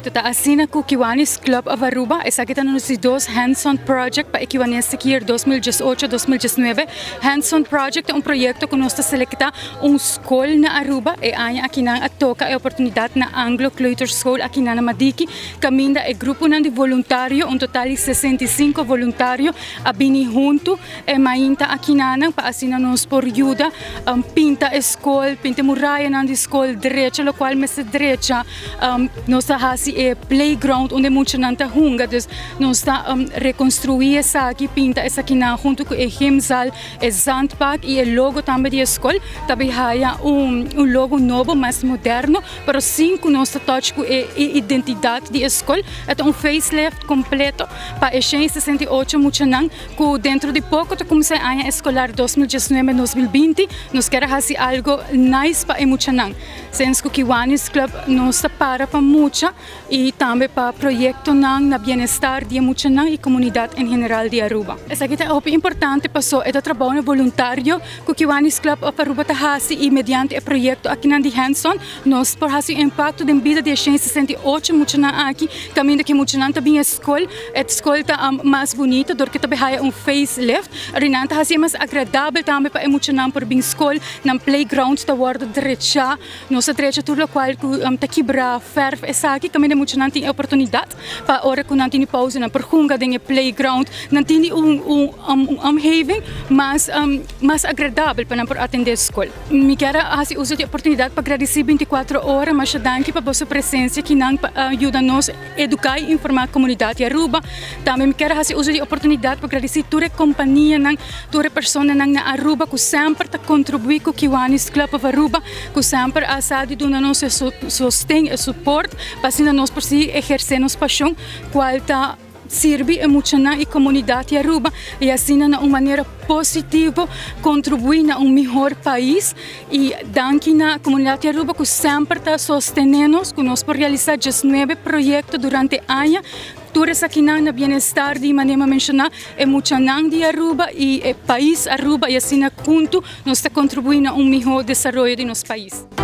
Tata assina com o Kiwanis Club of Aruba, essa aqui está nos dois Hands-on Project para Kiwanis aqui 2018-2019. Hands-on Project é projeto que nós está selectar escola na Aruba e aqui na toca a oportunidade na Anglo Kleuter School aqui na Madiki. Caminha é grupo de voluntário, total de 65 voluntários, a bini junto e mainta aqui na para assinar nos por ajuda, pinta a escola, pinta muralha na escola direita, lo qual me se direita, nós hasi e playground onde muita nanta hunga, dus nós está reconstruir essa aqui pinta essa aqui na junto com o hemsal, o zandpark e o logo também da escola, também há logo novo, mais moderno, para sim que nós touch com a identidade da escola, é facelift completo para 68 muita nan, que dentro de pouco to começar a ano escolar 2019-2020, nós queremos fazer algo nice para muita nan. Sens que o Kiwanis Club nós para muita e também para projeto na bem-estar de muita nan e comunidade em geral de Aruba. Essa aqui é muito importante para é o trabalho voluntário que o Kiwanis Club of Aruba faz e mediante o projeto aqui na Hands-on nós por fazer impacto da vida de 68 muita nan aqui, caminho que muita nan também a escola está mais bonita, porque também há facelift, rinanta hasi mais agradável também para muita nan por bem escola, na playground da warda direita, nossa direita tudo o qual que quebra ferv essa aqui, caminho muita nan tem oportunidade para hora que não tem pausa na pergunga de playground, não tem omgeving mais agradável para por atender a escola. Me quero hasi uso de oportunidade para agradecer 24 horas, mas danke para vossa presença que não ajuda nos educar e informar a comunidade de Aruba. Também me quero hasi uso de oportunidade para agradecer toda a companhia, toda a pessoa na Aruba que sempre contribui com o Kiwanis Club of Aruba, que sempre a SAD dá nosso sustento e suporte para assim nós por si exercer nossa paixão, qual está serve a muita na comunidade de Aruba e assim de uma maneira positiva contribuir a melhor país e danke na comunidade de Aruba que sempre está sustentando que nós por realizar 19 projetos durante o ano. Tudo isso aqui na bem-estar de maneira mencionar é muita nan de Aruba e o país Aruba e assim junto nós está contribuindo a melhor desenvolvimento de nosso país.